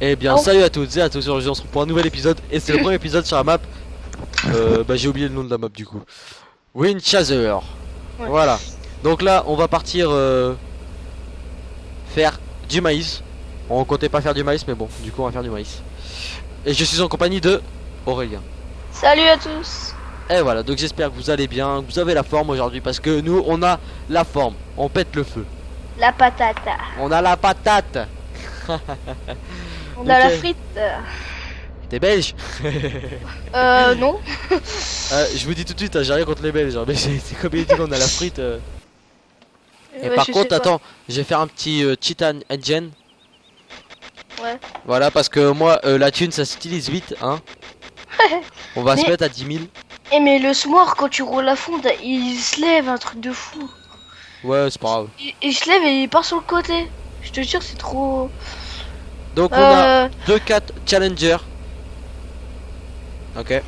Eh bien, Oh. salut à toutes et à tous, aujourd'hui on se retrouve pour un nouvel épisode et c'est le premier épisode sur la map. Bah j'ai oublié le nom de la map du coup. Windchaser. Ouais. Voilà. Donc là, on va partir faire du maïs. On comptait pas faire du maïs, mais bon, du coup on va faire du maïs. Et je suis en compagnie de Aurélien. Salut à tous. Et voilà, donc j'espère que vous allez bien, que vous avez la forme aujourd'hui parce que nous on a la forme, on pète le feu. La patata. On a la patate. On a la Ok. frite. T'es belge? Non. Je vous dis tout de suite, hein, j'ai rien contre les Belges, hein, mais c'est comme il dit qu'on a la frite. Et Ouais, par je sais contre, pas. attends, je vais faire un petit cheat engine. Ouais. Voilà, parce que moi, la thune ça s'utilise vite, hein. On va se Mais- mettre à 10 000. Eh mais le s'more quand tu roules à fond, il se lève, un truc de fou. Ouais, c'est pas grave. Il se lève et il part sur le côté. Je te jure, c'est trop. Donc, on a Euh, 2-4 challengers. Ok.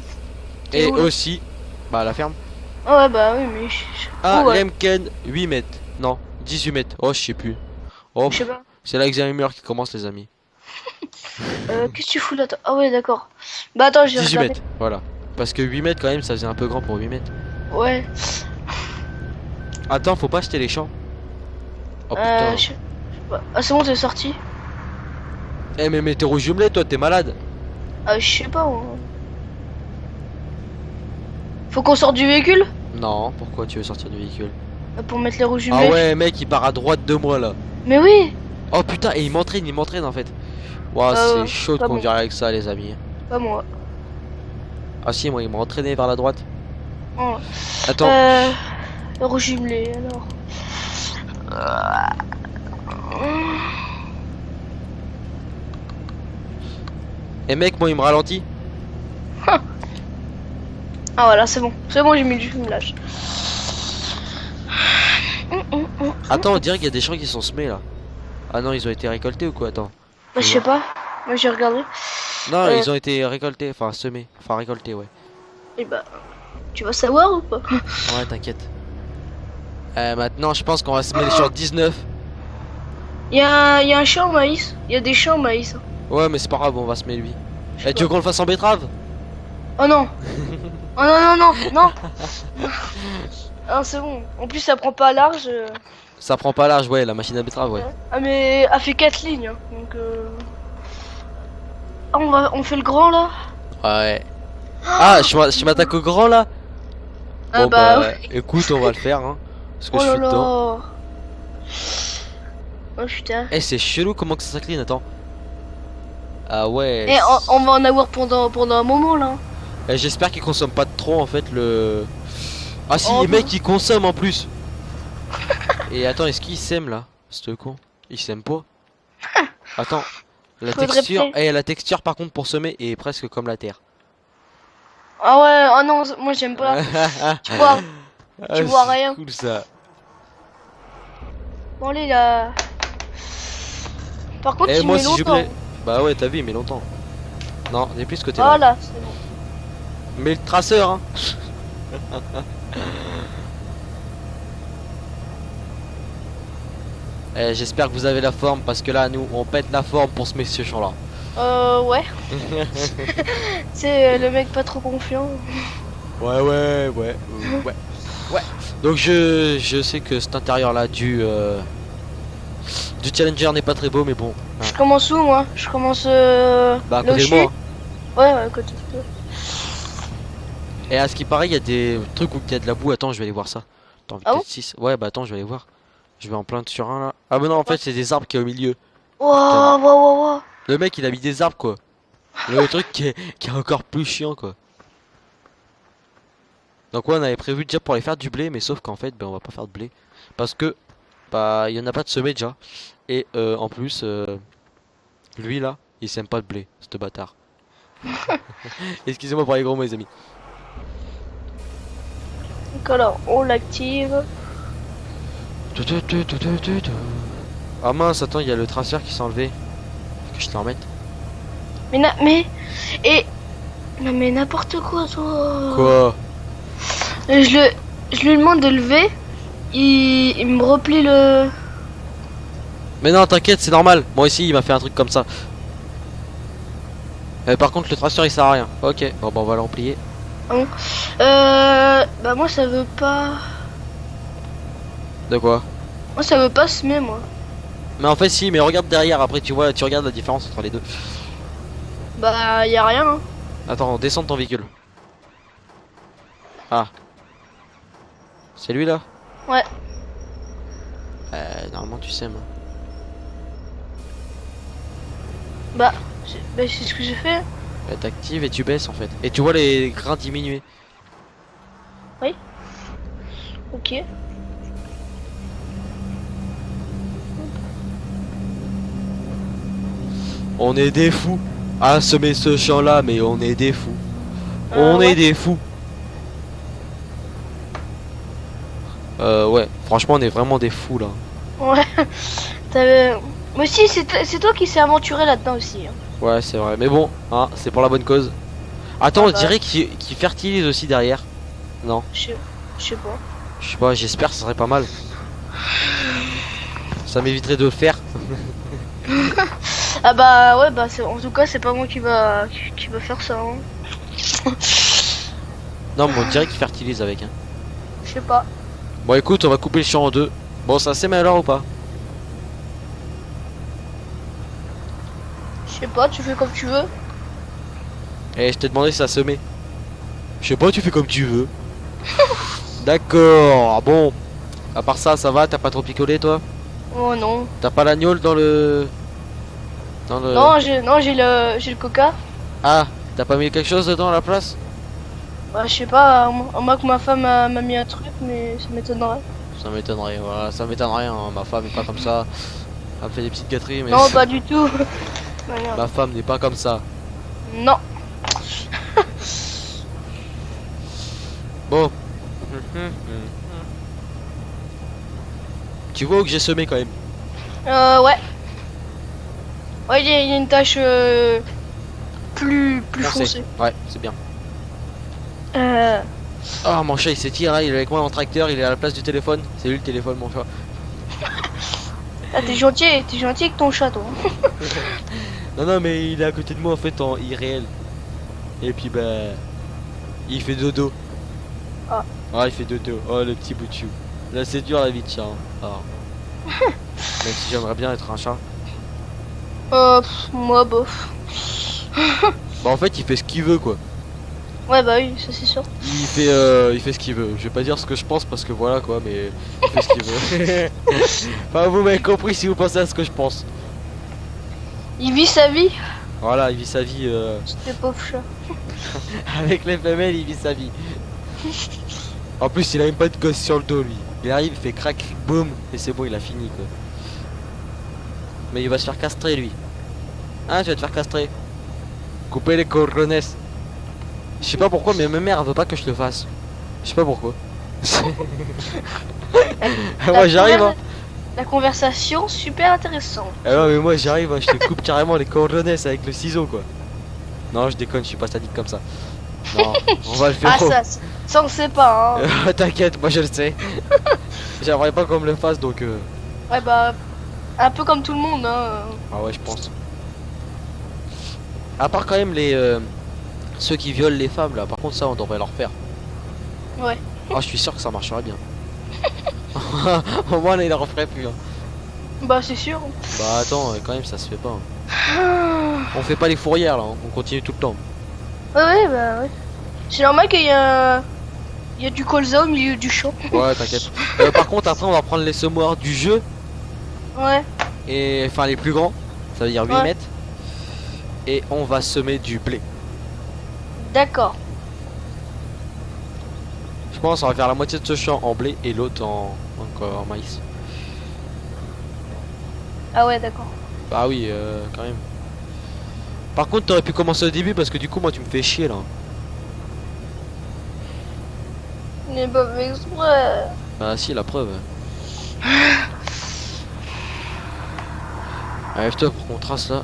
Et où, là aussi, bah, la ferme. Ouais bah oui mais Ah, ouais. Lemken, 8 mètres. Non, 18 mètres. Oh, je sais plus. Oh, Je sais pas. c'est l'Alzheimer qui commence, les amis. Qu'est-ce que tu fous là toi Ah ouais d'accord. Bah attends, j'ai 18 regardé. mètres, voilà. Parce que 8 mètres, quand même, ça faisait un peu grand pour 8 mètres. Ouais. Attends, faut pas acheter les champs. Oh putain. Je sais pas. Ah c'est bon, t'es sorti. Eh, mais t'es rouge jumelé, toi, t'es malade. Ah je sais pas. Faut qu'on sorte du véhicule Non, pourquoi tu veux sortir du véhicule? pour mettre les roues Ah jumelées. ouais, mec, il part à droite de moi là. Mais oui. Oh putain, et il m'entraîne en fait. Ouah, c'est chaud de pas bon. conduire avec ça, les amis. Pas moi. Ah si, moi, il m'a entraîné vers la droite. Oh. Attends, Roues jumelées alors. et mec, moi, il me ralentit. Ah voilà, c'est bon. C'est bon, j'ai mis du jumelage. Attends, on dirait qu'il y a des champs qui sont semés là. Ah non, ils ont été récoltés ou quoi? Attends. Bah, je sais pas. Moi j'ai regardé. Non, Euh. ils ont été récoltés, enfin semés, enfin récoltés, ouais. Et bah, tu vas savoir ou pas? Ouais, t'inquiète. Maintenant, je pense qu'on va semer sur 19. Il y a un champ au maïs. Il y a des champs au maïs. Ouais, mais c'est pas grave, on va semer lui. Je sais Eh, tu veux pas. qu'on le fasse en betterave? Oh non. Oh non, non, non, non. Ah, c'est bon. En plus, ça prend pas large. Ça prend pas large, ouais, la machine à betterave, ouais. Ah, mais elle fait 4 lignes. Hein, donc. Ah, on fait le grand là. Ouais. Ah, je m'attaque au grand là? Ah Bon bah, bah, écoute, on va le faire, hein. Parce que Oh je là suis dedans. là. Oh putain. Eh, c'est chelou comment que ça s'incline, attends. Ah ouais. Et on va en avoir pendant un moment là. Eh, j'espère qu'il consomme pas trop en fait le. Ah si, Oh, les non. mecs, il consomme en plus. Et attends, est-ce qu'il sème là? C'est con. Il sème pas. Attends. La Faudrait texture, peut-être. la texture par contre pour semer est presque comme la terre. Ah ouais, oh non, moi j'aime pas. Tu vois, Ah, vois c'est rien. Cool ça. Bon allez là. Par contre, Eh, il moi met si je longtemps. voulais. Bah ouais, t'as vu, il met longtemps. Non, n'est plus ce côté là. Voilà, c'est bon. Mais le traceur, hein. Eh, j'espère que vous avez la forme parce que là, nous, on pète la forme pour ce monsieur champ là. Ouais. C'est le mec pas trop confiant. Ouais. Donc je sais que cet intérieur là du Challenger n'est pas très beau, mais bon. Hein. Je commence où moi? Je commence Bah à là où côté je de moi. suis. Ouais, à côté de toi. Et à ce qui paraît, il y a des trucs où il y a de la boue. Attends, je vais aller voir ça. Attends, Ah vitesse 6. Ouais, bah attends, je vais aller voir. Je vais en plein sur un là. Ah, mais non, en fait, c'est des arbres qui est au milieu. Wow. Le mec, il a mis des arbres quoi. Le truc qui est encore plus chiant quoi. Donc ouais, on avait prévu déjà pour aller faire du blé, mais sauf qu'en fait, ben on va pas faire de blé parce que bah il y en a pas de semé déjà. Et en plus, lui là, il sème pas de blé, ce bâtard. Excusez-moi pour les gros mots, les amis. Donc alors, on l'active. Ah mince, attends, il y a le traceur qui s'est enlevé. Faut que je te le remette. Mais n'importe quoi toi. Quoi? Je lui demande de lever. Il me replie le. Mais non, t'inquiète, c'est normal. Moi aussi, il m'a fait un truc comme ça. Par contre, le traceur il sert à rien. Ok, bon, bah on va l'emplier. Ah bon. Bah moi ça veut pas. De quoi? Moi ça veut pas semer moi. Mais en fait, si, mais regarde derrière. Après, tu vois, tu regardes la différence entre les deux. Bah y a rien. Hein. Attends, descends de ton véhicule. Ah, c'est lui là? Ouais. Normalement, tu sais, moi. Bah c'est ce que j'ai fait. T'actives et tu baisses en fait. Et tu vois les grains diminuer. Ok. On est des fous à semer ce champ là, mais on est des fous. On est Ouais. des fous. Ouais, franchement, on est vraiment des fous là. Ouais. T'avais. Mais si c'est toi qui s'est aventuré là-dedans aussi. Hein. Ouais, c'est vrai. Mais bon, hein, c'est pour la bonne cause. Attends, Ah on bah, dirait qu'il fertilise aussi derrière. Non, je sais pas. je sais pas, j'espère, ça serait pas mal. Ça m'éviterait de le faire. Ah bah ouais bah en tout cas c'est pas moi qui va faire ça. Hein. Non, mais on dirait qu'il fertilise avec. Hein. Je sais pas. Bon, écoute, on va couper le champ en deux. Bon, ça sème alors ou pas? Je sais pas. Tu fais comme tu veux. Eh, je t'ai demandé si ça semait. Je sais pas, tu fais comme tu veux. D'accord, bon. À part ça, ça va, t'as pas trop picolé toi? Oh non. T'as pas l'agneau dans le... Dans le... Non j'ai le coca. Ah, t'as pas mis quelque chose dedans à la place? Bah je sais pas. À moins que ma femme m'a mis un truc mais ça m'étonnerait. Ça m'étonnerait, voilà, ça m'étonnerait, hein. Ma femme est pas comme ça. Elle me fait des petites gâteries, mais... Non pas du tout. Ah, merde. Ma femme n'est pas comme ça. Non. Bon. Tu vois où que j'ai semé quand même? Ouais. Ouais il y a une tache plus foncée. Ouais, c'est bien. Euh, Oh, mon chat il s'étire là, il est avec moi en tracteur, il est à la place du téléphone. C'est lui le téléphone, mon chat. Ah t'es gentil avec ton chat toi. Non, non, mais il est à côté de moi en fait en irréel. Et puis bah. Il fait dodo. Ah. Ah, il fait dodo. Oh, le petit bout de chou. Là, c'est dur la vie de chat. Hein. Ah. Même si j'aimerais bien être un chat. Moi bof. Bah, en fait, il fait ce qu'il veut quoi. Ouais bah oui ça c'est sûr. Il fait ce qu'il veut. Je vais pas dire ce que je pense parce que voilà quoi, mais il fait ce qu'il veut. Enfin, vous m'avez compris si vous pensez à ce que je pense. Il vit sa vie. Voilà, il vit sa vie. C'était pauvre chat. Avec les femelles, il vit sa vie. En plus, il a même pas de gosse sur le dos, lui. Il arrive, il fait crac, boum, et c'est bon, il a fini, quoi. Mais il va se faire castrer, lui. Hein, tu vas te faire castrer. Couper les corones. Je sais pas pourquoi, mais ma mère, elle veut pas que je le fasse. Je sais pas pourquoi. Moi, j'arrive, hein. La conversation super intéressante. Ah non, mais moi, j'arrive, hein, je te coupe carrément les corones avec le ciseau, quoi. Non, je déconne, je suis pas sadique comme ça. Non, on va le faire. Ah ça on sait pas hein. T'inquiète, moi je le sais. J'aimerais pas qu'on me le fasse donc. Ouais bah un peu comme tout le monde hein. Ah ouais, je pense. À part quand même les ceux qui violent les femmes là. Par contre ça, on devrait leur faire. Ouais. Ah, je suis sûr que ça marcherait bien. Au moins là, il leur ferait plus. Hein. Bah c'est sûr. Bah attends, quand même ça se fait pas. Hein. On fait pas les fourrières là. Hein. On continue tout le temps. Ouais bah ouais. C'est normal qu'il y a du colza au milieu du champ. Ouais, t'inquiète. Par contre après on va prendre les semoirs du jeu. Ouais. Et enfin les plus grands. Ça veut dire 8 Ouais. mètres. Et on va semer du blé. D'accord. Je pense qu'on va faire la moitié de ce champ en blé et l'autre en maïs. Ah ouais d'accord. Bah oui, quand même. Par contre, t'aurais pu commencer au début parce que du coup, moi, tu me fais chier là. Mais pas fait exprès. Bah si, la preuve. Allez, toi pour qu'on trace là.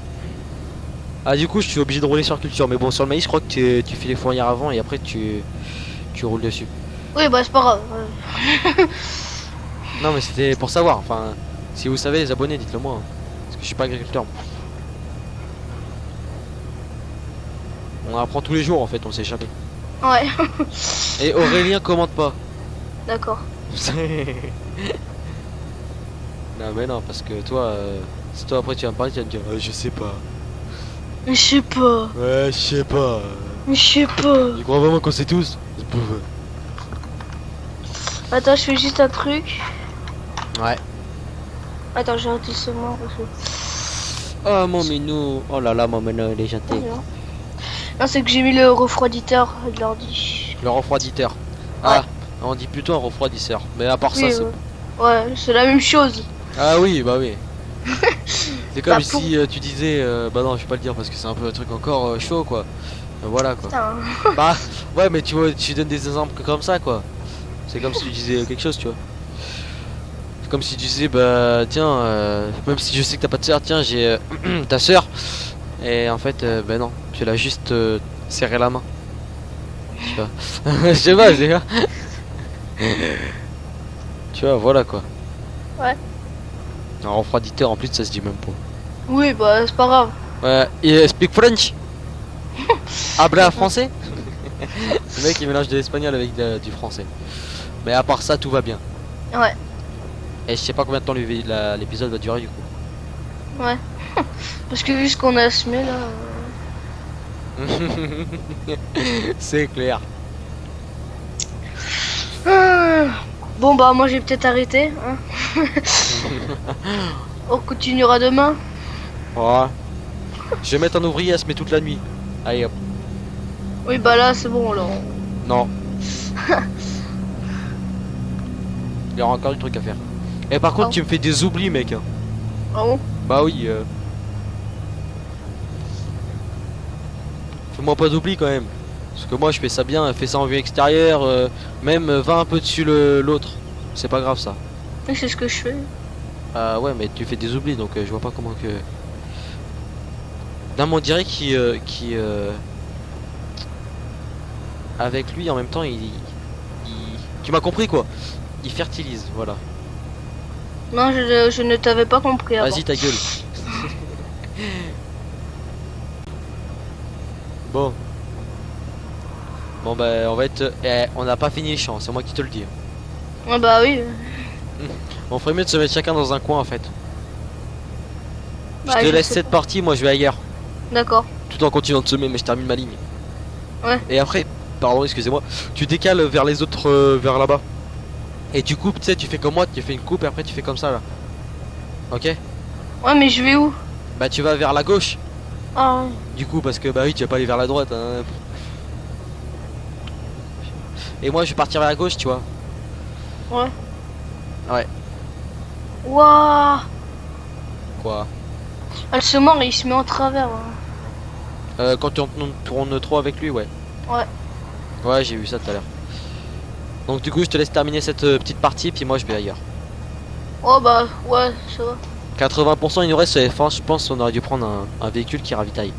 Ah, du coup, je suis obligé de rouler sur culture. Mais bon, sur le maïs, je crois que tu fais les fourrières avant et après tu roules dessus. Oui bah c'est pas grave. Non, mais c'était pour savoir. Enfin, si vous savez, les abonnés, dites-le moi. Hein. Parce que je suis pas agriculteur. On apprend tous les jours en fait, on sait jamais. Ouais, Et Aurélien commente pas. d'accord. Non mais non, parce que toi, si toi après tu vas me parler, tu vas me dire je sais pas. Mais je sais pas. Ouais, je sais pas. Mais je sais pas. Tu crois vraiment qu'on sait tous? Attends, je fais juste un truc. Ouais. Attends, j'ai arrêté ce mot. Oh mon minou. Oh là là, mon minou, il est gentil. Non, c'est que j'ai mis le refroiditeur de l'ordi. Le refroiditeur. Ah, on dit plutôt un refroidisseur. Mais à part ça, Oui, c'est. ouais, c'est la même chose. Ah oui, bah oui. C'est comme Bah, si tu disais. Bah non, je vais pas le dire parce que c'est un peu un truc encore chaud quoi. Voilà quoi. Putain. Bah ouais, mais tu vois, tu donnes des exemples comme ça quoi. C'est comme si tu disais quelque chose, tu vois. C'est comme si tu disais, bah tiens, même si je sais que t'as pas de soeur, tiens, j'ai ta soeur. Et en fait, bah non, tu l'as juste serré la main. Tu vois. Je sais pas, c'est quoi. Tu vois, voilà quoi. Ouais. Un refroiditeur en plus, ça se dit même pas. Oui, bah, c'est pas grave. Ouais, et speak French. Habla français. Le mec il mélange de l'espagnol avec du français. Mais à part ça, tout va bien. Ouais, Et je sais pas combien de temps l'épisode va durer du coup. ouais. Parce que vu ce qu'on a assumé là. C'est clair. Bon, bah, moi j'ai peut-être arrêté. Hein. On continuera demain. Ouais. Je vais mettre un ouvrier à se mettre toute la nuit. Allez hop. Oui, bah là, c'est bon alors. Non. Il y aura encore du truc à faire. Et par contre, Oh. tu me fais des oublis, mec. Hein. Ah bon? Bah oui. Fais-moi pas d'oubli quand même. Parce que moi, je fais ça bien. Fais ça en vue extérieure. Même va un peu dessus l'autre. C'est pas grave ça. Oui, c'est ce que je fais. Ah ouais, mais tu fais des oublis, donc je vois pas comment que. Non, mais on dirait avec lui en même temps, tu m'as compris quoi. Il fertilise, voilà. Non, je ne t'avais pas compris avant. Vas-y ta gueule. Bon. Bon bah on va être. On n'a pas fini les champs, c'est moi qui te le dis. Ouais, bah oui. On ferait mieux de se mettre chacun dans un coin en fait. Bah, Je te je laisse sais cette pas. partie, moi je vais ailleurs. D'accord. Tout en continuant de semer, mais je termine ma ligne. Ouais. Et après, pardon, excusez-moi, tu décales vers les autres, vers là-bas. Et tu coupes, tu sais, tu fais comme moi, tu fais une coupe et après tu fais comme ça là. Ok? Ouais, mais je vais où? Bah tu vas vers la gauche. Ah, Du coup, parce que bah oui, tu vas pas aller vers la droite. Hein. Et moi je vais partir vers la gauche, tu vois. ouais. Ouais. Waouh! Quoi? Ah, le semeur, il se met en travers. Hein. Quand tu tournes trop avec lui, ouais. Ouais. Ouais, j'ai vu ça tout à l'heure. Donc du coup, je te laisse terminer cette petite partie, puis moi je vais ailleurs. Oh, bah, ouais, ça va. 80% il nous reste sur F1, je pense qu'on aurait dû prendre un véhicule qui ravitaille.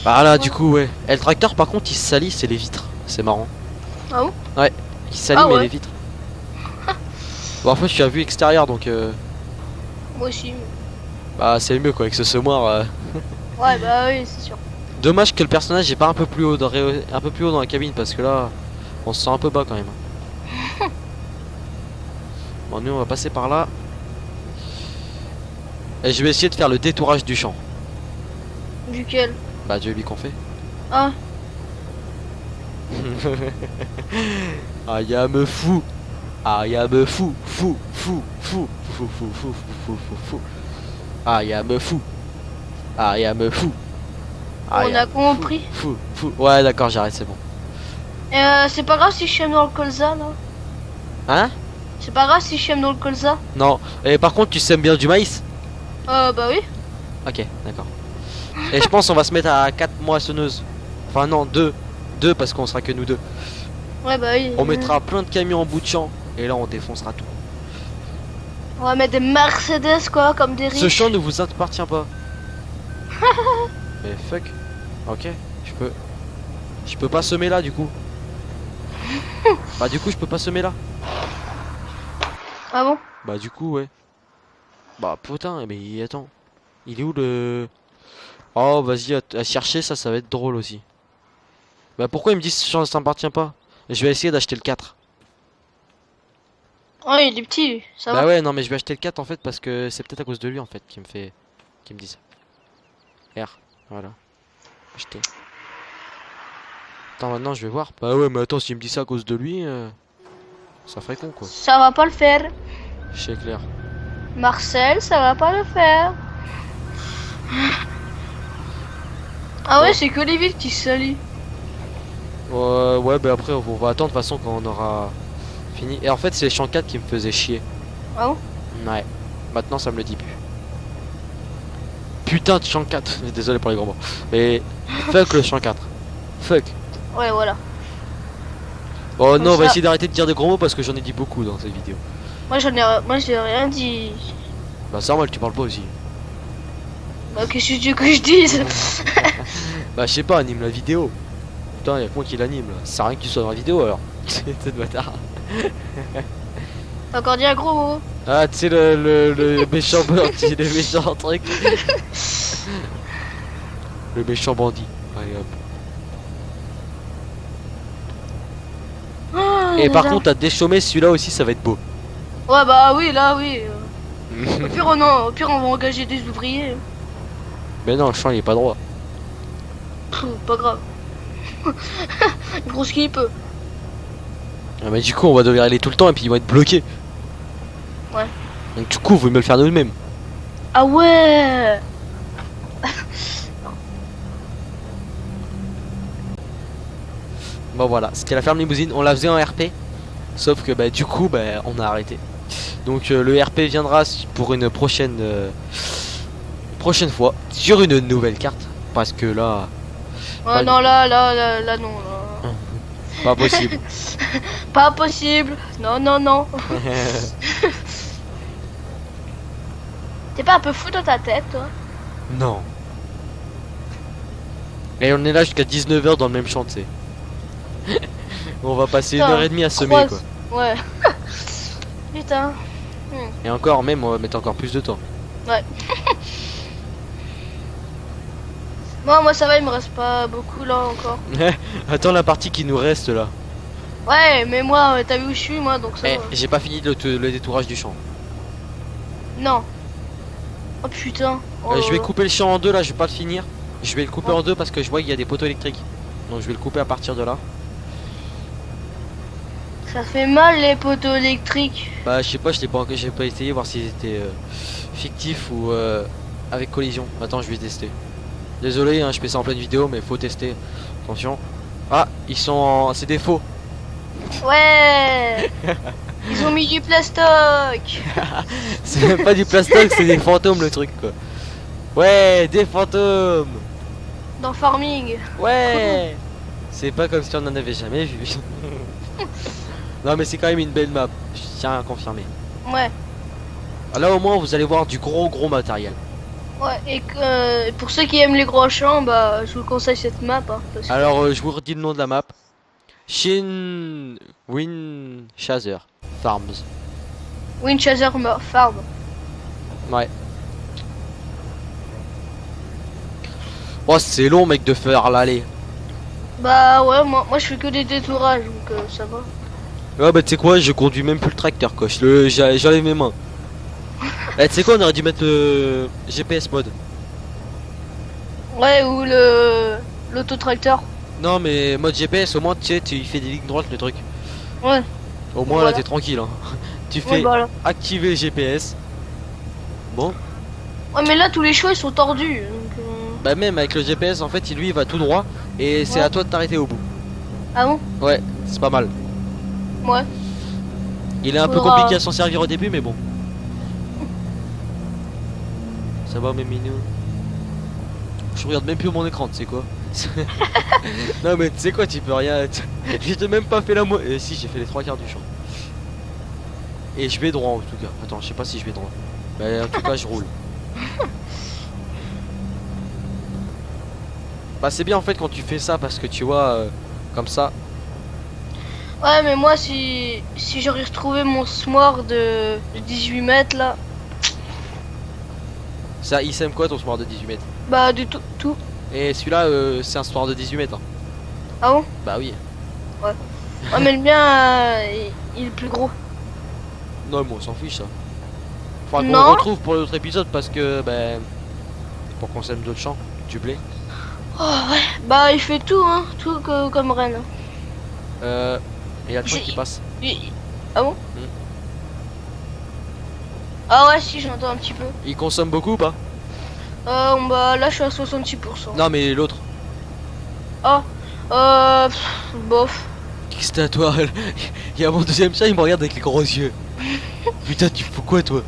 Voilà, du coup, ouais. Et le tracteur, par contre, il se salit, c'est les vitres. C'est marrant. Ah bon? Ouais, il se salit, Ah mais ouais. les vitres. Bon, en fait, je suis à vue extérieure, donc Moi aussi. bah, c'est mieux quoi, avec ce semoir. Ouais, bah oui, c'est sûr. Dommage que le personnage est pas un peu plus haut un peu plus haut dans la cabine, parce que là, on se sent un peu bas quand même. Bon, nous, on va passer par là. Et je vais essayer de faire le détourage du champ. Duquel? Bah, Dieu lui qu'on fait. Ah, Ah, y'a me fou. Ah, y'a me fou. Fou, fou, fou, fou, fou, fou, fou, fou, fou. Ah, y'a me fou. Ah, y'a me fou. Ah, on y'a a me compris. fou, fou. Ouais, d'accord, j'arrête, c'est bon. C'est pas grave si je suis dans le colza, là. Hein? C'est pas grave si je suis dans le colza. Non. Et par contre, tu sèmes bien du maïs? Bah oui. Ok, d'accord. Et je pense on va se mettre à 4 moissonneuses. Enfin non, 2. 2 parce qu'on sera que nous deux. Ouais, bah oui. On mettra plein de camions en bout de champ. Et là on défoncera tout. On va mettre des Mercedes, quoi, comme des riches. Ce champ ne vous appartient pas. Mais fuck. Ok, je peux pas semer là du coup. Bah du coup je peux pas semer là. Ah bon? Bah du coup ouais. Bah putain mais attends. Il est où le... Oh, vas-y, à chercher, ça va être drôle aussi. Bah pourquoi ils me disent que ça m'appartient pas? Je vais essayer d'acheter le 4. Oh, il est petit, lui. Ça Bah va. ouais, non, mais je vais acheter le 4 en fait parce que c'est peut-être à cause de lui en fait qui me dit ça. R, voilà, acheter. Attends, maintenant je vais voir. Bah ouais, mais attends, s'il me dit ça à cause de lui, ça ferait con quoi. Ça va pas le faire. C'est clair. Marcel, ça va pas le faire. Ah Bon. ouais, c'est que les villes qui se salient. Ouais, bah après on va attendre de toute façon quand on aura fini. Et en fait, c'est les champs 4 qui me faisaient chier. Ah bon? Ouais, maintenant ça me le dit plus. Putain de champ 4. Désolé pour les gros mots. Mais fuck le champ 4. Fuck. Ouais, voilà. Bon, Comme non, on va ça. essayer d'arrêter de dire des gros mots parce que j'en ai dit beaucoup dans cette vidéo. Moi j'ai rien dit. Bah, c'est normal, tu parles pas aussi. Bah, qu'est-ce que tu veux que je dise? Bah, je sais pas, anime la vidéo. Putain, y'a que moi qui l'anime là. Ça sert à rien que tu sois dans la vidéo alors. C'est de bâtard. T'as encore dit un gros mot? Ah, tu sais, le méchant bandit, le méchant truc. Le méchant bandit. Allez hop. Ah, Et par déjà. contre, à déchaumer celui-là aussi, ça va être beau. Ouais, bah oui, là, oui. Au pire, on va engager des ouvriers. Mais non, le champ il est pas droit. Pff, pas grave. Il prend ce qu'il peut. Ah, mais du coup, on va devoir y aller tout le temps et puis ils vont être bloqués. Ouais. Donc, du coup, vous me le faire nous-mêmes. Ah ouais. Bon, voilà, c'était la ferme limousine. On la faisait en RP. Sauf que, bah, du coup, bah, on a arrêté. Donc, le RP viendra pour une prochaine fois sur une nouvelle carte. Parce que là, Ouais, pas, non, là, non. Là. pas possible. Pas possible. Non, non, non. T'es pas un peu fou dans ta tête, toi? Non. Et on est là jusqu'à 19h dans le même champ, tu sais. On va passer Putain, 1h30 à semer, quoi. Ouais. Putain. Et encore, même, on va mettre encore plus de temps. Moi, ça va, il me reste pas beaucoup là encore. Attends la partie qui nous reste là. Ouais, mais moi, t'as vu où je suis, moi, donc ça Eh, va. j'ai pas fini le détourage du champ. Non. Oh putain. Oh, Je vais couper le champ en deux là, je vais pas le finir. Je vais le couper Ouais. en deux parce que je vois qu'il y a des poteaux électriques. Donc je vais le couper à partir de là. Ça fait mal les poteaux électriques. Bah je sais pas, j'ai pas essayé voir s'ils étaient fictifs ou avec collision. Attends, je vais tester. Désolé, hein, je fais ça en pleine vidéo, mais faut tester. Attention. Ah, c'est des faux. Ouais. Ils ont mis du plastoc. C'est même pas du plastoc, c'est des fantômes le truc quoi. Ouais, des fantômes. Dans Farming. Ouais. C'est pas comme si on en avait jamais vu. Non mais c'est quand même une belle map, je tiens à confirmer. Ouais. Là au moins vous allez voir du gros matériel. Ouais, et que, pour ceux qui aiment les gros champs, bah, je vous conseille cette map. Hein, parce que... Alors je vous redis le nom de la map. Shin Winchaser Farms. Winchester Farm. Ouais. Oh c'est long mec de faire l'aller. Bah ouais, moi je fais que des détourages, donc ça va. Ouais bah tu sais quoi, je conduis même plus le tracteur quoi, j'enlève mes mains. Eh tu sais quoi, on aurait dû mettre le GPS mode. Ouais, ou l'autotracteur. Non mais mode GPS au moins tu sais, tu fais des lignes droites le truc. Ouais. Au moins Voilà. là t'es tranquille hein. Tu Ouais, fais bah là. activer le GPS. Bon. Ouais, mais là tous les choix ils sont tordus. Donc, Bah même avec le GPS en fait lui il va tout droit et c'est Ouais. à toi de t'arrêter au bout. Ah bon? Ouais, c'est pas mal. Ouais. Il est un peu Faudra- compliqué à s'en servir au début mais bon. Ça va mes minous. Je regarde même plus mon écran, tu sais quoi. Non mais tu sais quoi, tu peux rien. J'ai même pas fait la moitié. Si j'ai fait les 3 quarts du champ. Et je vais droit en tout cas. Attends, je sais pas si je vais droit. Mais en tout cas je roule. Bah c'est bien en fait quand tu fais ça parce que tu vois comme ça. Ouais, mais moi si j'aurais retrouvé mon smore de 18 mètres là. Ça il sème quoi ton smart de 18 mètres? Bah du tout, tout. Et celui-là, c'est un soir de 18 mètres. Hein. Ah bon? Bah oui. Ouais, mais le mien, il est plus gros. Non, moi on s'en fiche ça. Faudra qu'on Non. le retrouve pour l'autre épisode parce que, ben, pour qu'on sème d'autres champs, du blé. Oh ouais, bah il fait tout, hein, tout comme Rennes. Il y a le train J'ai- qui passe. Ah bon? Ah ouais, si, j'entends un petit peu. Il consomme beaucoup ou pas? Bah là, je suis à 66%. Non, mais l'autre. Ah, bof. Qu'est-ce que t'as toi? Il y a mon deuxième chat, il me regarde avec les gros yeux. Putain, tu fous quoi toi?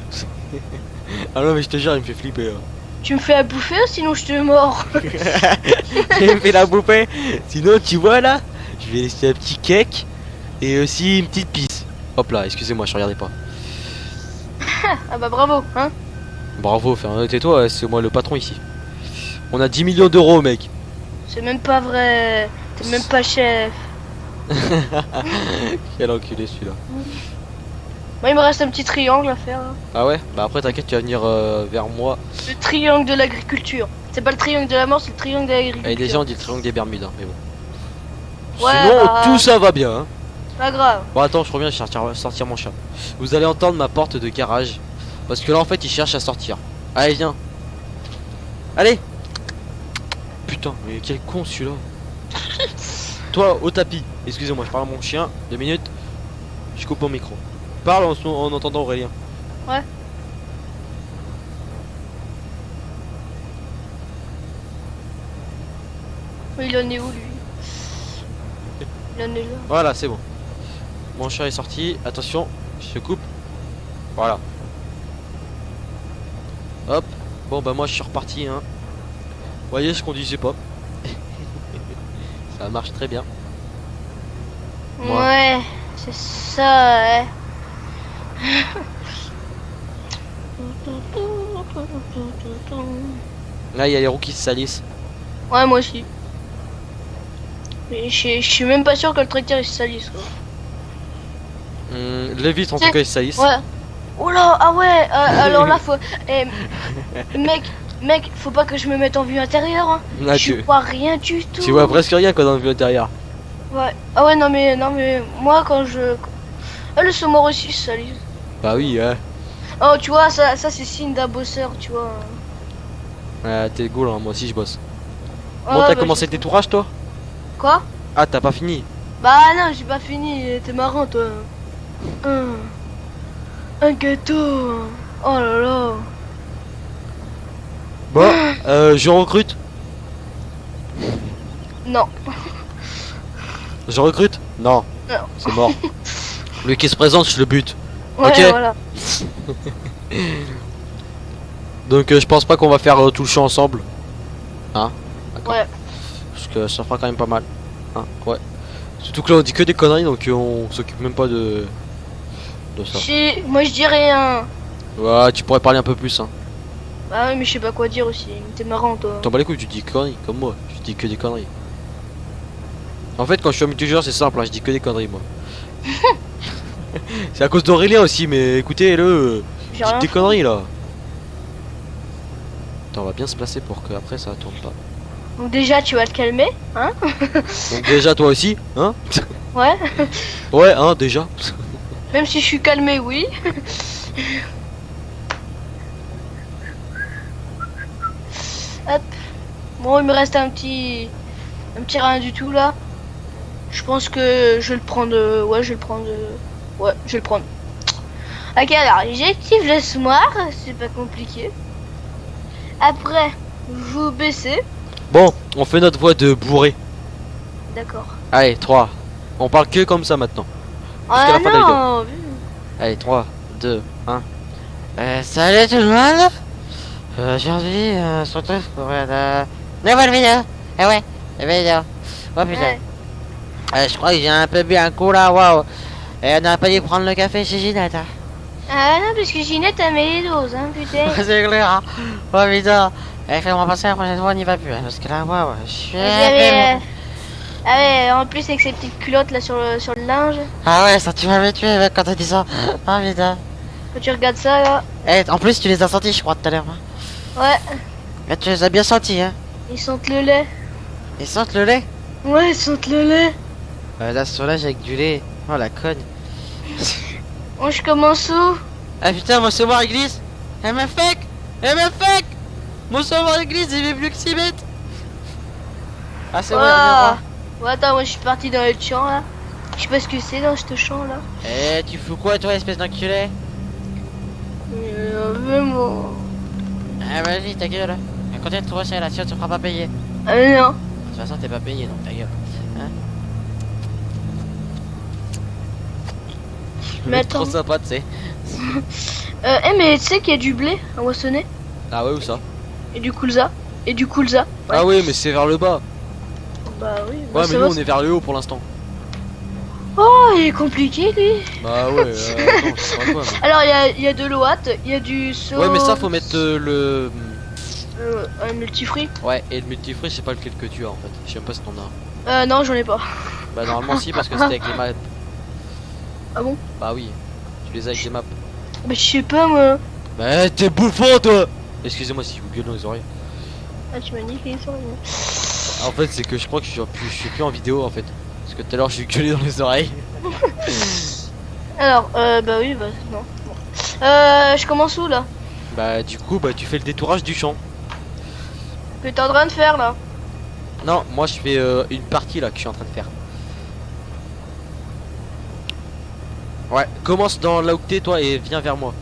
Ah non, mais je te jure, il me fait flipper. Hein. Tu me fais à bouffer, sinon je te mords. Il me fait la bouffer. Sinon, tu vois là, je vais laisser un petit cake et aussi une petite pisse. Hop là, excusez-moi, je regardais pas. Ah bah bravo, hein. Bravo, tais-toi, c'est moi le patron ici. On a 10 millions d'euros, mec. C'est même pas vrai. T'es même pas chef. Quel enculé celui-là. Moi, il me reste un petit triangle à faire. Là. Ah ouais? Bah après, t'inquiète, tu vas venir vers moi. Le triangle de l'agriculture. C'est pas le triangle de la mort, c'est le triangle de l'agriculture. Et déjà, on dit le triangle des Bermudes, hein, mais bon. Ouais, Sinon, bah- tout ça va bien. Hein. Pas grave. Bon, attends, je reviens, je vais sortir mon chat. Vous allez entendre ma porte de garage. Parce que là, en fait, il cherche à sortir. Allez, viens. Allez. Putain, mais quel con celui-là. Toi, au tapis. Excusez-moi, je parle à mon chien. 2 minutes. Je coupe mon micro. Parle en entendant Aurélien. Ouais. Mais il en est où lui? Il en est là. Voilà, c'est bon. Mon chat est sorti. Attention, je coupe. Voilà. Hop. Bon, bah moi, je suis reparti. Hein. Vous voyez, je conduisais pas. Ça marche très bien. Ouais, c'est ça, ouais. Là, il y a les roues qui se salissent. Ouais, moi aussi. Mais je suis même pas sûr que le tracteur il se salisse. Quoi. Les vitres, en C'est- tout cas, ils se salissent. Ouais. Oh là, ah ouais, alors là, faut. Eh, mec, faut pas que je me mette en vue intérieure. Hein. Là, Je vois rien du tout. tu vois presque rien quoi dans le vue intérieur. Ouais. Ah ouais, non, mais moi quand je. Ah, le saumon aussi se salisse. Bah oui, ouais. Oh, tu vois, ça c'est signe d'un bosseur, tu vois. T'es cool, hein, moi aussi je bosse. Ouais, Bon, t'as bah, commencé le détourage toi? Quoi? Ah, t'as pas fini? Bah non, j'ai pas fini, t'es marrant toi. Un gâteau. Oh là là. Bon, je recrute. Non. Je recrute? Non. Non. C'est mort. Lui qui se présente, je le bute. Ouais, Ok. voilà. Donc je pense pas qu'on va faire tout le champ ensemble. Hein? D'accord. Ouais. Parce que ça fera quand même pas mal. Hein? Ouais. Surtout que là on dit que des conneries donc on s'occupe même pas de ça. Moi je dirais un. Ouais, tu pourrais parler un peu plus hein. Bah ouais, mais je sais pas quoi dire aussi. T'es marrant toi. T'en bats les couilles, tu dis conneries comme moi. Je dis que des conneries. En fait, quand je suis multijoueur, c'est simple, hein, je dis que des conneries moi. C'est à cause d'Aurélien aussi, mais écoutez-le, J'ai je dis rien des fait. conneries là. Attends, on va bien se placer pour que après ça tourne pas. Donc déjà tu vas te calmer, hein? Donc déjà toi aussi, hein? Ouais. Ouais, hein, déjà. Même si je suis calmé, oui. Hop. Bon, il me reste un petit rien du tout là. Je pense que je vais le prendre. Ouais, je vais le prendre. Ouais, je vais le prendre. Ok, alors j'active le smart, c'est pas compliqué. Après, vous baissez. Bon, on fait notre voix de bourré. D'accord. Allez, 3. On parle que comme ça maintenant. Jusqu'à la Ah fin de la vidéo. non. Allez, 3, 2, 1. Salut tout le monde. Aujourd'hui, on se retrouve pour une nouvelle vidéo. Eh ouais, une vidéo. Oh putain. Ouais. Je crois que j'ai un peu bu un coup là, waouh. Et on n'a pas dû prendre le café chez Ginette. Hein. Ah non, parce que Ginette a mis les doses, hein, putain. C'est clair. Hein. Oh putain. Eh, fais-moi passer la prochaine fois, on n'y va plus. Hein, parce que là, waouh, je suis. Vous avez, ah ouais, en plus avec ces petites culottes là sur le linge. Ah ouais, ça tu m'avais tué mec, quand t'as dit ça. Ah putain. Quand tu regardes ça là. Eh, en plus, tu les as sentis, je crois, tout à l'heure. Hein. Ouais. Ah, tu les as bien sentis, hein? Ils sentent le lait. Ils sentent le lait? Ouais, ils sentent le lait. La soulage avec du lait. Oh la conne. Oh, je commence où? Ah putain, mon saumon il glisse. Elle m'a fuck. Elle m'a fuck. Mon saumon il glisse, il fait plus que 6 mètres. Ah c'est bon, il revient Ouais, attends, moi je suis parti dans le champ là. Je sais pas ce que c'est dans ce champ là. Eh, tu fous quoi toi, espèce d'enculé? Vraiment. Ah vas-y, ta gueule. Continue de te brosser là, sinon tu ne feras pas payer. De Non. toute façon, t'es pas payé, donc ta gueule. Hein? Mais Trop attends. sympa, tu sais. Mais tu sais qu'il y a du blé à moissonner? Ah ouais, où ça? Et du colza? Et du colza? Ouais. Ah ouais, mais c'est vers le bas. Bah oui. Bah, Ouais, ça mais va, nous on est vers le haut pour l'instant. Oh, il est compliqué lui. Bah ouais, attends, je sais pas quoi. Alors il y a de l'ouate, il y a du saut. Ouais, mais ça faut mettre le. Un multifruit. Ouais, et le multifruit, je sais pas lequel que tu as en fait. Je sais même pas si t'en as. Non, j'en ai pas. Bah normalement si, parce que c'était avec les maps. Ah bon? Bah oui, tu les as avec les maps. Bah je sais pas moi. Bah t'es bouffon toi. Excusez-moi si je vous gueule dans les oreilles. Ah tu m'as niqué les oreilles. En fait c'est que je crois que je suis plus en vidéo en fait. Parce que tout à l'heure je suis gueulé dans les oreilles. Alors, bah oui, bah non. Bon. Je commence où là? Bah du coup bah tu fais le détourage du champ. Que t'es en train de faire là? Non, moi je fais une partie là que je suis en train de faire. Ouais, commence dans là où t'es toi et viens vers moi.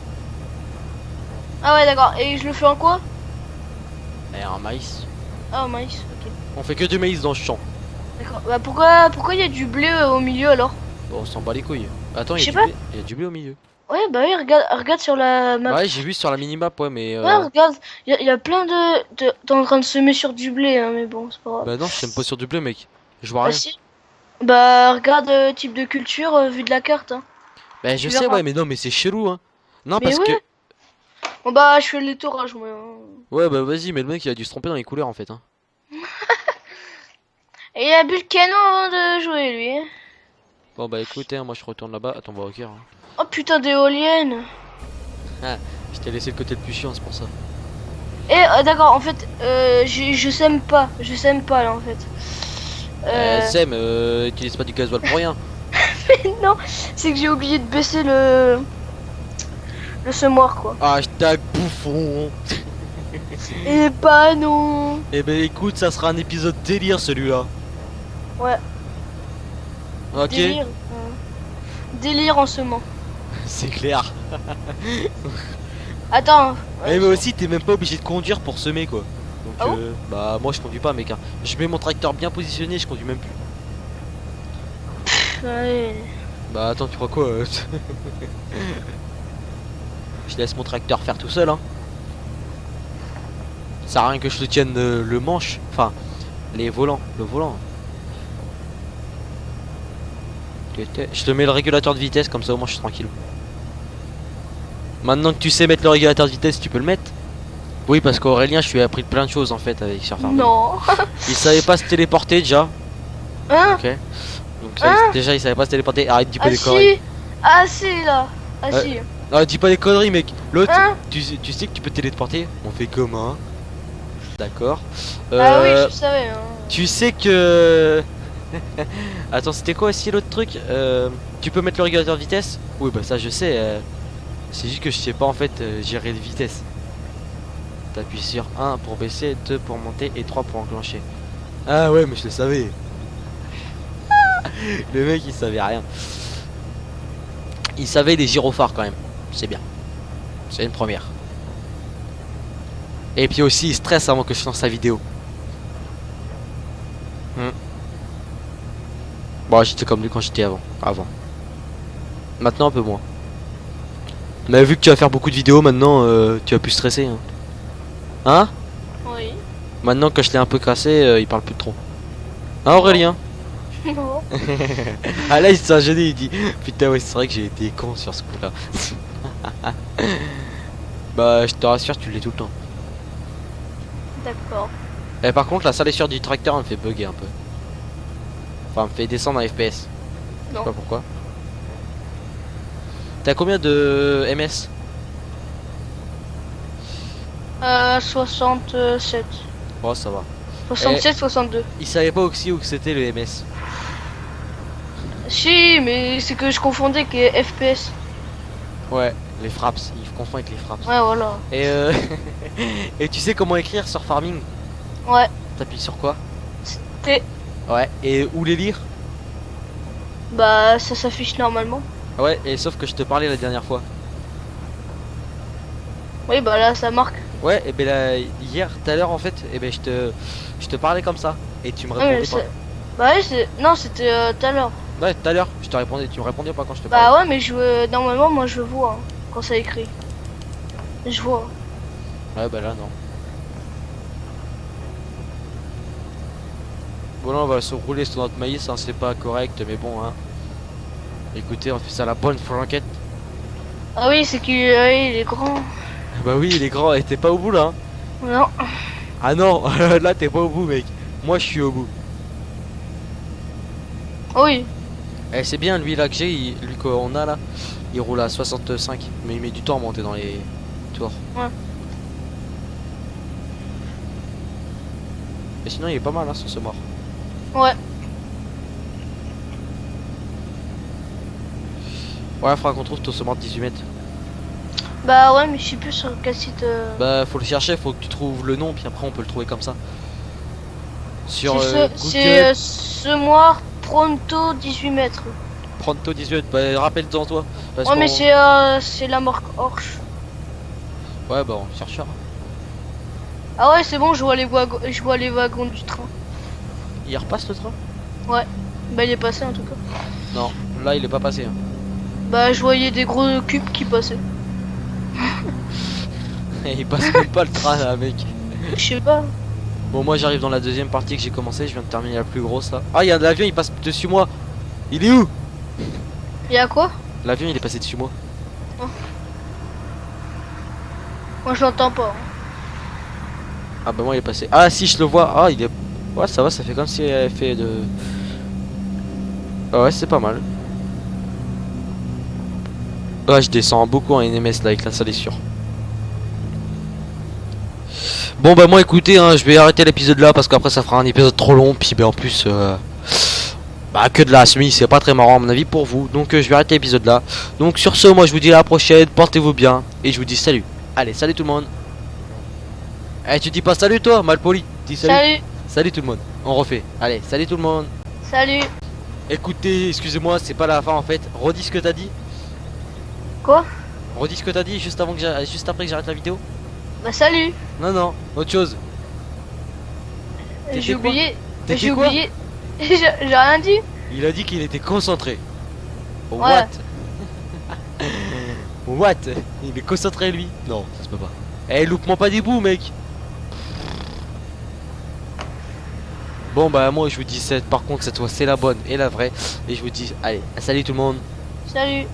Ah ouais d'accord, et je le fais en quoi? Et un maïs. Ah maïs, ok. On fait que du maïs dans ce champ. D'accord. Bah pourquoi il y a du blé au milieu alors? Bon, on s'en bat les couilles. Attends, Je il y a sais du blé. Il y a du blé au milieu. Ouais bah oui, regarde sur la map. Ouais, j'ai vu sur la minimap, ouais, mais Ouais regarde, il y a plein t'es en train de semer sur du blé hein, mais bon c'est pas grave. bah non, je suis même pas sur du blé, mec. Je vois Ah rien. si. Bah regarde type de culture vu de la carte hein. Bah je Tu sais, verras. ouais, mais non, mais c'est chelou, hein. Non, Mais parce que. ouais. Bon bah je fais le détourage moi. Hein. Ouais, bah vas-y, mais le mec il a dû se tromper dans les couleurs en fait, hein. Et il a bu le canon avant de jouer lui. Hein. Bon, bah écoutez, hein, moi je retourne là-bas. Attends, bah ok. Hein. Oh putain d'éolienne. Ah, je t'ai laissé le côté le plus chiant, c'est pour ça. Et d'accord, en fait, je sème pas, là en fait. Sem, utilise pas du gasoil pour rien. Non, c'est que j'ai oublié de baisser le semoir quoi. Hashtag bouffon. Et bah non. Eh ben écoute, ça sera un épisode délire celui-là. Ouais. Ok. Délire. Délire en semant. C'est clair. Attends. Mais aussi, t'es même pas obligé de conduire pour semer quoi. Donc, Ah bon bah, moi je conduis pas, mec. Hein. Je mets mon tracteur bien positionné, je conduis même plus. Ouais. Bah, attends, tu crois quoi Je laisse mon tracteur faire tout seul, hein. Ça sert à rien que je te tienne le manche. Enfin, les volants. Le volant. Je te mets le régulateur de vitesse, comme ça au moins je suis tranquille. Maintenant que tu sais mettre le régulateur de vitesse, tu peux le mettre. Oui, parce qu'Aurélien, je lui ai appris plein de choses en fait avec Surfer. Non. Il savait pas se téléporter déjà. Hein? Ok. Donc ça, déjà il savait pas se téléporter. Arrête, dis pas Ah des conneries. si. Ah si là. Ah si. Ah, dis pas des conneries, mec. L'autre, Hein? tu sais que tu peux te téléporter. On fait comment? D'accord. Ah oui, je savais. Hein. Tu sais que. Attends, c'était quoi aussi l'autre truc? Tu peux mettre le régulateur de vitesse? Oui, bah ça je sais. C'est juste que je sais pas en fait gérer les vitesses. T'appuies sur 1 pour baisser, 2 pour monter et 3 pour enclencher. Ah ouais, mais je le savais. Le mec il savait rien. Il savait les gyrophares quand même. C'est bien. C'est une première. Et puis aussi il stresse avant que je lance sa vidéo. Bon, j'étais comme lui quand j'étais avant. Maintenant un peu moins. Mais vu que tu vas faire beaucoup de vidéos maintenant, tu vas plus stresser. Hein? Oui. Maintenant que je l'ai un peu cassé, il parle plus trop. Hein Aurélien? Non. Ah là il s'est gêné, il dit putain ouais c'est vrai que j'ai été con sur ce coup là. Bah je te rassure tu l'es tout le temps. D'accord. Et par contre la salissure du tracteur elle me fait bugger un peu. Enfin elle me fait descendre en FPS. Je Non. sais pas pourquoi. T'as combien de MS? 67. Bon, ça va. 67, 62. Il savait pas aussi où que c'était le MS. Si, mais c'est que je confondais avec les FPS. Ouais, les fraps. Il confond avec les fraps. Ouais, voilà. Et et tu sais comment écrire sur Farming? Ouais. T'appuies sur quoi? T. Ouais. Et où les lire? Bah, ça s'affiche normalement. Ouais, et sauf que je te parlais la dernière fois. Oui, bah là, ça marque. Ouais, et ben là, hier, tout à l'heure en fait, et ben je te parlais comme ça. Et tu me Ouais, mais répondais pas. bah ouais, non, c'était tout à l'heure. Ouais, tout à l'heure, je te répondais, tu me répondais pas quand je te Bah parlais. ouais, mais normalement, moi, je vois hein, quand ça écrit. Je vois. Ouais, bah là, non. Bon, là, on va se rouler sur notre maïs, hein, c'est pas correct, mais bon, hein. Écoutez, on fait ça à la bonne franquette. Ah oui, c'est qu'il il est grand. Bah oui, il est grand, et t'es pas au bout là, hein. Non. Ah non, là, t'es pas au bout, mec. Moi, je suis au bout. Ah oui. Eh, c'est bien, lui là que j'ai, lui qu'on a là, il roule à 65, mais il met du temps à monter dans les tours. Ouais. Mais sinon, il est pas mal, hein, ce mort. Ouais. Ouais, faudra qu'on trouve ton mort de 18 mètres. Bah ouais, mais je sais plus sur quel site. Bah, faut le chercher, faut que tu trouves le nom, puis après, on peut le trouver comme ça. Sur C'est Google, Semoir Pronto 18 mètres. Pronto 18, bah, rappelle-toi toi. Parce Ouais, mais qu'on- c'est la marque Orch. Ouais, bah, on cherchera. Ah ouais, c'est bon, je vois les wagons du train. Il repasse le train? Ouais. Bah il est passé en tout cas. Non, là, il est pas passé. Hein. Bah je voyais des gros cubes qui passaient. Il passe même pas le train là, mec. Je sais pas. Bon, moi, j'arrive dans la deuxième partie que j'ai commencé, je viens de terminer la plus grosse là. Ah, il y a de l'avion, il passe dessus moi. Il est où? Y'a quoi? L'avion, il est passé dessus moi. Moi je l'entends pas. Ah bah moi il est passé. Ah si je le vois. Ah il est. Ouais ça va, ça fait comme si elle avait fait de. Ah ouais c'est pas mal. Ouais je descends beaucoup en NMS là avec la salle est sûre. Bon bah moi écoutez hein, je vais arrêter l'épisode là parce qu'après ça fera un épisode trop long. Puis bah en plus bah que de la semi c'est pas très marrant à mon avis pour vous. Donc je vais arrêter l'épisode là. Donc sur ce moi je vous dis à la prochaine. Portez-vous bien. Et je vous dis salut. Allez salut tout le monde. Eh tu dis pas salut toi malpoli. Dis salut. Salut. Salut tout le monde. On refait. Allez salut tout le monde. Salut. Écoutez, excusez-moi, c'est pas la fin en fait. Redis ce que t'as dit. Quoi? Redis ce que t'as dit juste juste après que j'arrête la vidéo. Bah salut. Non non, autre chose. T'étais J'ai quoi oublié. T'étais J'ai quoi oublié. J'ai rien dit. Il a dit qu'il était concentré. Ouais. What? What? Il est concentré lui? Non, ça se peut pas. Eh, loupe-moi pas des bouts, mec. Bon bah moi je vous dis par contre cette fois c'est la bonne et la vraie. Et je vous dis allez, salut tout le monde. Salut.